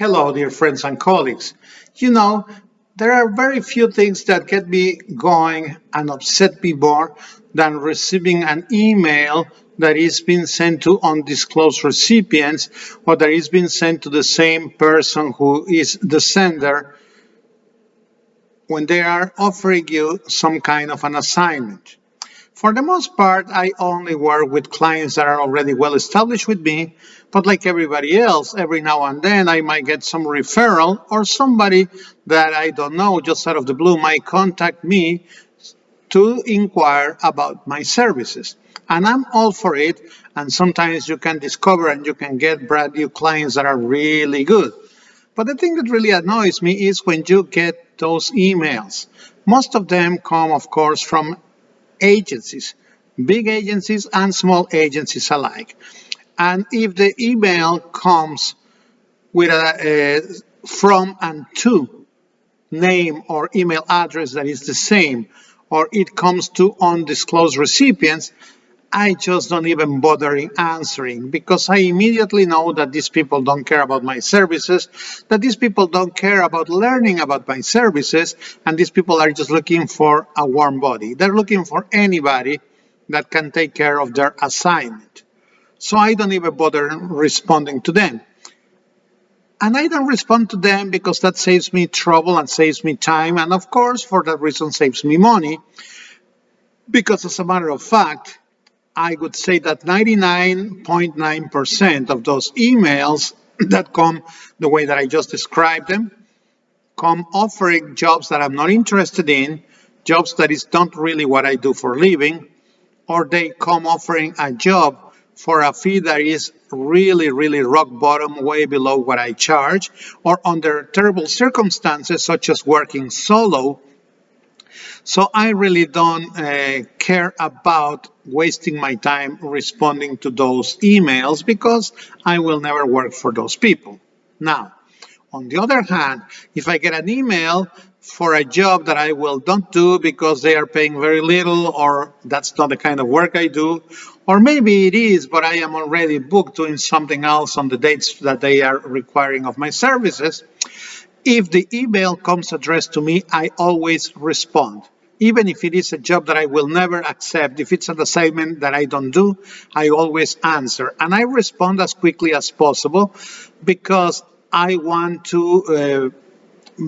Hello, dear friends and colleagues. You know, there are very few things that get me going and upset me more than receiving an email that is being sent to undisclosed recipients or that is being sent to the same person who is the sender when they are offering you some kind of an assignment. For the most part, I only work with clients that are already well established with me, but like everybody else, every now and then I might get some referral or somebody that I don't know just out of the blue might contact me to inquire about my services. And I'm all for it, and sometimes you can discover and you can get brand new clients that are really good. But the thing that really annoys me is when you get those emails. Most of them come, of course, from agencies, big agencies and small agencies alike. And if the email comes with a from and to name or email address that is the same, or it comes to undisclosed recipients, I just don't even bother in answering because I immediately know that these people don't care about my services, that these people don't care about learning about my services, and these people are just looking for a warm body. They're looking for anybody that can take care of their assignment. So I don't even bother responding to them. And I don't respond to them because that saves me trouble and saves me time, and of course, for that reason, saves me money. Because as a matter of fact, I would say that 99.9% of those emails that come the way that I just described them come offering jobs that I'm not interested in, jobs that is not really what I do for a living, or they come offering a job for a fee that is really, really rock bottom, way below what I charge, or under terrible circumstances such as working solo. So I really don't care about wasting my time responding to those emails because I will never work for those people. Now, on the other hand, if I get an email for a job that I will not do because they are paying very little or that's not the kind of work I do, or maybe it is, but I am already booked doing something else on the dates that they are requiring of my services, if the email comes addressed to me, I always respond. Even if it is a job that I will never accept, if it's an assignment that I don't do, I always answer. And I respond as quickly as possible because I want to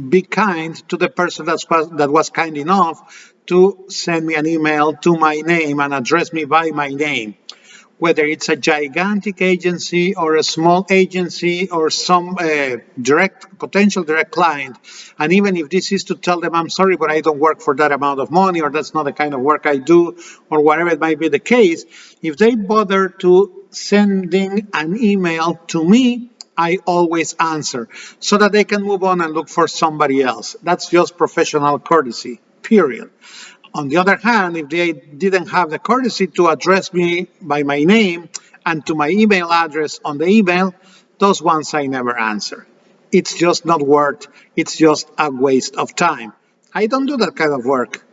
be kind to the person that was kind enough to send me an email to my name and address me by my name. Whether it's a gigantic agency or a small agency or some potential direct client. And even if this is to tell them, I'm sorry, but I don't work for that amount of money, or that's not the kind of work I do, or whatever it might be the case, if they bother to sending an email to me, I always answer so that they can move on and look for somebody else. That's just professional courtesy, period. On the other hand, if they didn't have the courtesy to address me by my name and to my email address on the email, those ones I never answer. It's just not worth, it's just a waste of time. I don't do that kind of work.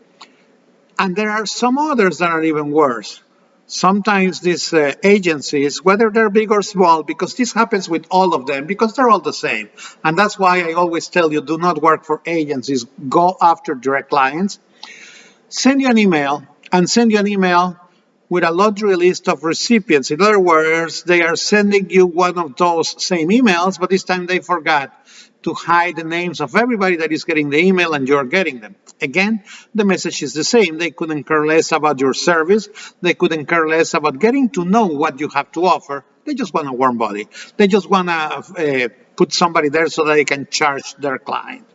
And there are some others that are even worse. Sometimes these agencies, whether they're big or small, because this happens with all of them, because they're all the same. And that's why I always tell you, do not work for agencies, go after direct clients. Send you an email and send you an email with a laundry list of recipients. In other words, they are sending you one of those same emails, but this time they forgot to hide the names of everybody that is getting the email and you're getting them. Again, the message is the same. They couldn't care less about your service. They couldn't care less about getting to know what you have to offer. They just want a warm body. They just want to put somebody there so that they can charge their client.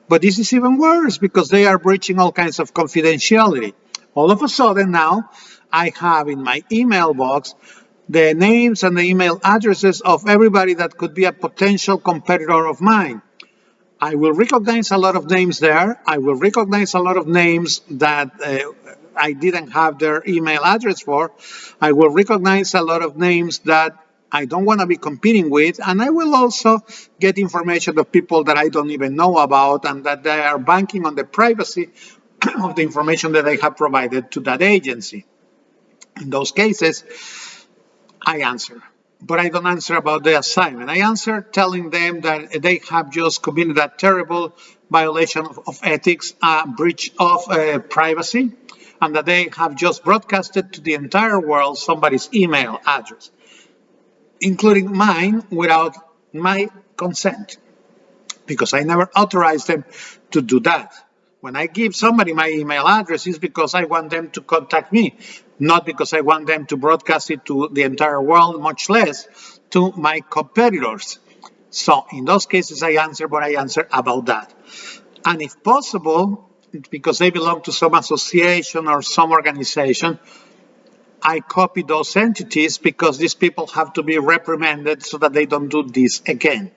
But this is even worse because they are breaching all kinds of confidentiality. All of a sudden now, I have in my email box the names and the email addresses of everybody that could be a potential competitor of mine. I will recognize a lot of names there. I will recognize a lot of names that I didn't have their email address for. I will recognize a lot of names that I don't want to be competing with, and I will also get information of people that I don't even know about and that they are banking on the privacy of the information that I have provided to that agency. In those cases, I answer. but I don't answer about the assignment. I answer telling them that they have just committed a terrible violation of ethics, a breach of privacy, and that they have just broadcasted to the entire world somebody's email address, including mine, without my consent, because I never authorized them to do that. When I give somebody my email address, it's because I want them to contact me, not because I want them to broadcast it to the entire world, much less to my competitors. So in those cases, I answer what I answer about that. And if possible, because they belong to some association or some organization, I copy those entities because these people have to be reprimanded so that they don't do this again.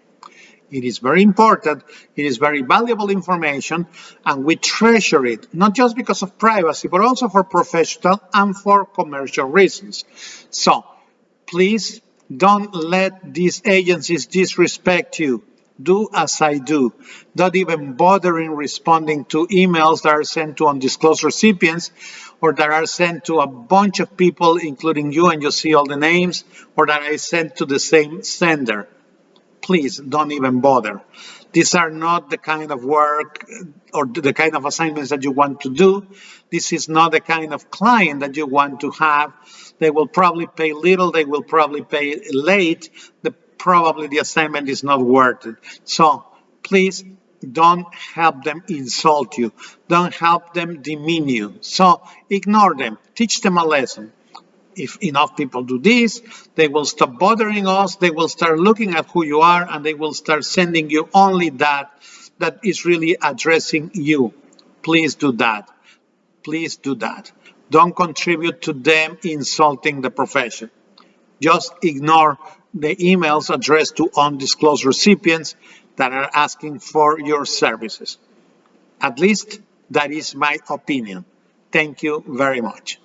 It is very important, it is very valuable information, and we treasure it, not just because of privacy, but also for professional and for commercial reasons. So please don't let these agencies disrespect you. Do as I do. Don't even bother in responding to emails that are sent to undisclosed recipients or that are sent to a bunch of people, including you, and you see all the names, or that I sent to the same sender. Please don't even bother. These are not the kind of work or the kind of assignments that you want to do. This is not the kind of client that you want to have. They will probably pay little. They will probably pay late. Probably the assignment is not worth it. So please don't help them insult you. Don't help them demean you. So ignore them. Teach them a lesson. If enough people do this, they will stop bothering us, they will start looking at who you are, and they will start sending you only that is really addressing you. Please do that. Please do that. Don't contribute to them insulting the profession. Just ignore the emails addressed to undisclosed recipients that are asking for your services. At least that is my opinion. Thank you very much.